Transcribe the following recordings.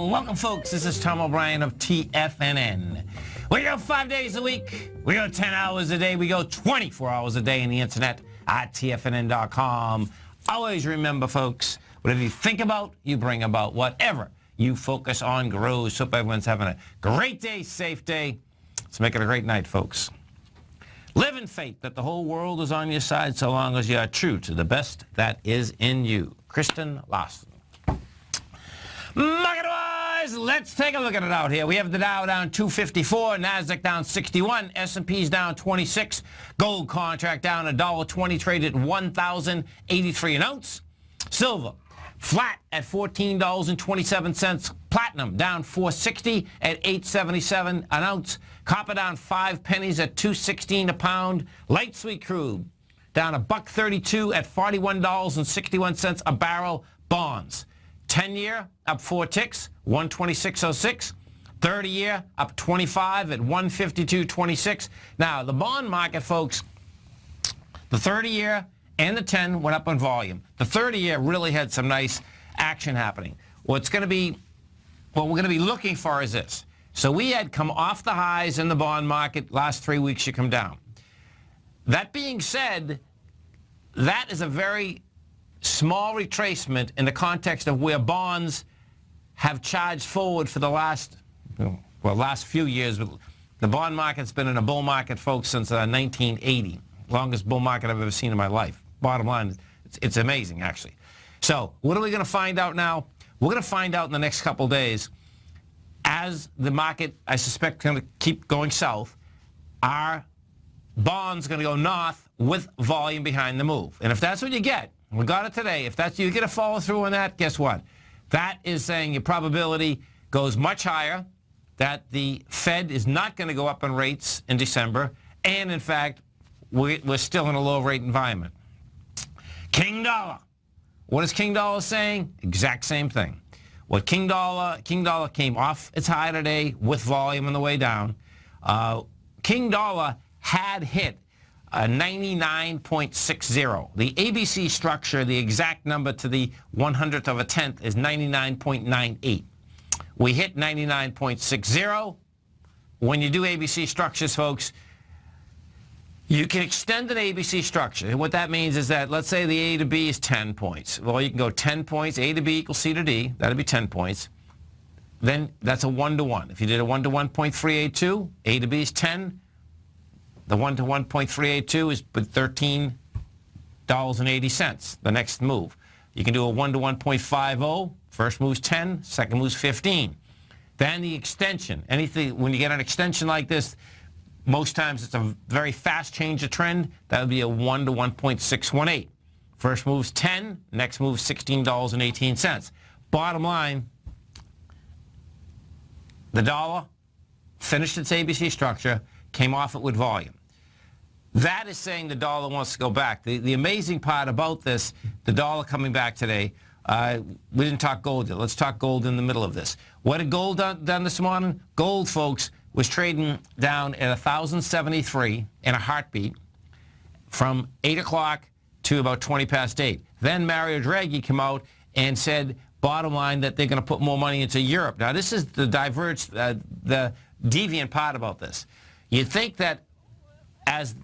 Welcome, folks. This is Tom O'Brien of TFNN. We go 5 days a week. We go 10 hours a day. We go 24 hours a day on the internet at TFNN.com. Always remember, folks, whatever you think about, you bring about. Whatever you focus on grows. Hope everyone's having a great day, safe day. Let's make it a great night, folks. Live in faith that the whole world is on your side so long as you are true to the best that is in you. Kristen Larson. Market-wise, let's take a look at it out here. We have the Dow down 254, NASDAQ down 61, S&P's down 26, gold contract down $1.20, traded at $1,083 an ounce. Silver flat at $14.27. Platinum down $4.60 at $8.77 an ounce. Copper down 5 pennies at $2.16 a pound. Light sweet crude down $1.32 at $41.61 a barrel. Bonds 10-year up 4 ticks, 126.06. 30-year up 25 at 152.26. Now the bond market, folks, the 30-year and the 10 went up on volume. The 30-year really had some nice action happening. What we're going to be looking for is this. So we had come off the highs in the bond market. Last 3 weeks, you come down. That being said, that is a very small retracement in the context of where bonds have charged forward for the last few years. The bond market's been in a bull market, folks, since 1980. Longest bull market I've ever seen in my life. Bottom line, it's amazing, actually. So what are we going to find out now? We're going to find out in the next couple days, as the market, I suspect, going to keep going south, are bonds going to go north with volume behind the move? And if that's what you get, we got it today, if that's you get a follow through on that, guess what? That is saying your probability goes much higher, that the Fed is not going to go up in rates in December, and in fact, we're still in a low rate environment. King Dollar. What is King Dollar saying? Exact same thing. What King Dollar came off its high today with volume on the way down. King Dollar had hit 99.60. The ABC structure, the exact number to the 100th of a tenth, is 99.98. We hit 99.60. When you do ABC structures, folks, you can extend an ABC structure. And what that means is that, let's say the A to B is 10 points. Well, you can go 10 points, A to B equals C to D. That'd be 10 points. Then that's a 1-to-1. If you did a 1-to-1.382, A to B is 10. The 1-to-1.382 is $13.80, the next move. You can do a 1-to-1.50. First move's 10, second move's 15. Then the extension. Anything, when you get an extension like this, most times it's a very fast change of trend. That would be a 1-to-1.618. First move's 10, next move's $16.18. Bottom line, the dollar finished its ABC structure, came off it with volume. That is saying the dollar wants to go back. The amazing part about this, the dollar coming back today, we didn't talk gold yet. Let's talk gold in the middle of this. What had gold done this morning? Gold, folks, was trading down at 1,073 in a heartbeat from 8 o'clock to about 20 past 8. Then Mario Draghi came out and said, bottom line, that they're going to put more money into Europe. Now, this is the the deviant part about this. You'd think that as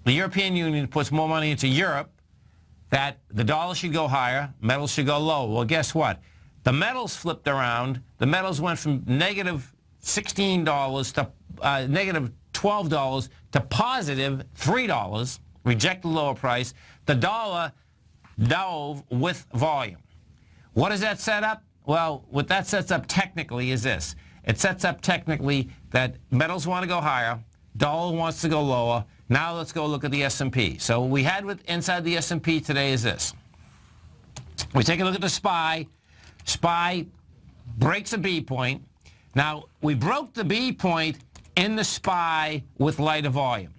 the European Union puts more money into Europe, that the dollar should go higher, metals should go low. Well, guess what? The metals flipped around. The metals went from negative $16 to negative $12 to positive $3, rejected lower price. The dollar dove with volume. What does that set up? Well, what that sets up technically is this. It sets up technically that metals want to go higher, dollar wants to go lower. Now let's go look at the S&P. So what we had inside the S&P today is this. We take a look at the SPY. SPY breaks a B point. Now, we broke the B point in the SPY with lighter volume.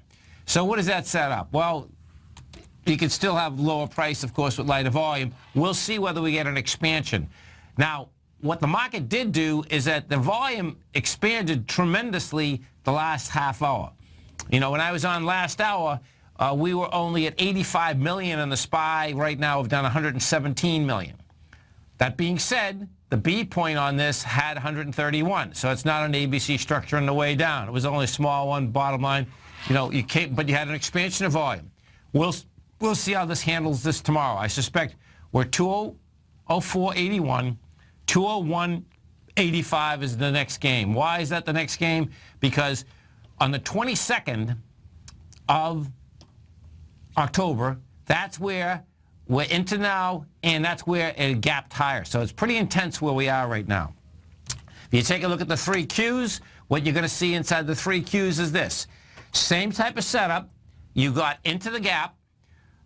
So what does that set up? Well, you can still have lower price, of course, with lighter volume. We'll see whether we get an expansion. Now, what the market did do is that the volume expanded tremendously the last half hour. You know, when I was on last hour, we were only at 85 million, and the SPY right now have done 117 million. That being said, the B point on this had 131, so it's not an ABC structure on the way down. It was only a small one. Bottom line, you know, but you had an expansion of volume. We'll see how this handles this tomorrow. I suspect we're 204.81, 201.85 is the next game. Why is that the next game? Because on the 22nd of October, that's where we're into now, and that's where it gapped higher. So it's pretty intense where we are right now. If you take a look at the 3 Qs, what you're going to see inside the 3 Qs is this. Same type of setup. You got into the gap.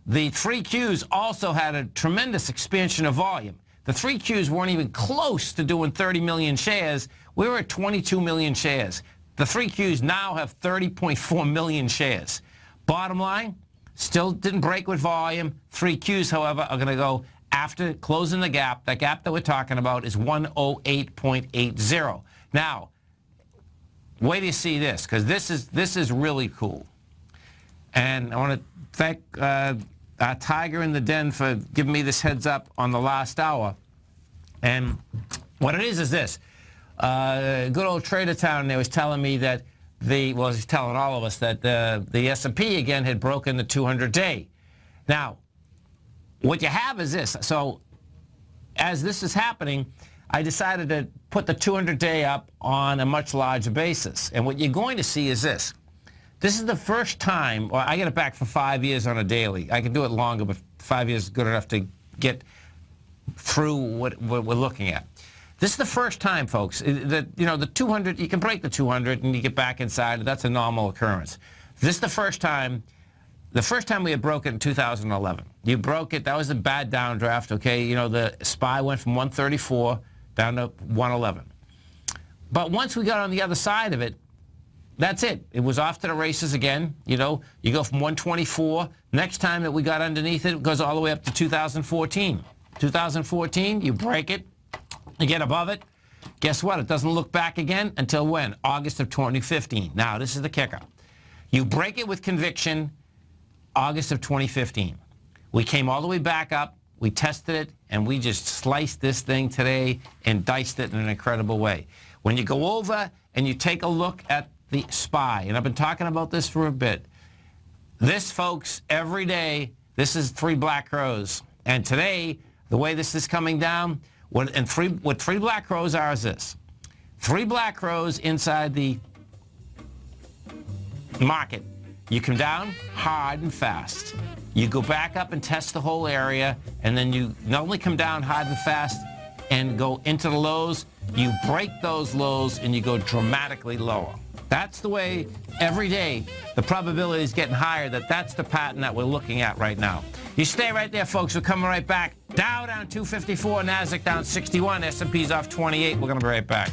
The 3 Qs also had a tremendous expansion of volume. The 3 Qs weren't even close to doing 30 million shares. We were at 22 million shares. The 3 Qs now have 30.4 million shares. Bottom line, still didn't break with volume. 3 Qs, however, are going to go after closing the gap. That gap that we're talking about is 108.80. Now, wait till you see this, because this is really cool. And I want to thank our Tiger in the Den for giving me this heads up on the last hour. And what it is this. Good old Trader Town there was telling me that he's telling all of us that the S&P again had broken the 200-day. Now, what you have is this. So as this is happening, I decided to put the 200-day up on a much larger basis. And what you're going to see is this. This is the first time, well, I get it back for 5 years on a daily. I can do it longer, but 5 years is good enough to get through what we're looking at. This is the first time, folks, that, you know, the 200, you can break the 200 and you get back inside. That's a normal occurrence. This is the first time we had broken in 2011. You broke it. That was a bad downdraft, okay? You know, the SPY went from 134 down to 111. But once we got on the other side of it, that's it. It was off to the races again. You know, you go from 124. Next time that we got underneath it, it goes all the way up to 2014. 2014, you break it. You get above it. Guess what? It doesn't look back again until when? August of 2015. Now, this is the kicker. You break it with conviction August of 2015. We came all the way back up. We tested it, and we just sliced this thing today and diced it in an incredible way. When you go over and you take a look at the SPY, and I've been talking about this for a bit, this, folks, every day, this is 3 black crows. And today, the way this is coming down, what 3 black crows are is this. 3 black crows inside the market. You come down hard and fast. You go back up and test the whole area, and then you not only come down hard and fast and go into the lows, you break those lows and you go dramatically lower. That's the way every day the probability is getting higher. That's the pattern that we're looking at right now. You stay right there, folks. We're coming right back. Dow down 254, NASDAQ down 61, S&P's off 28. We're going to be right back.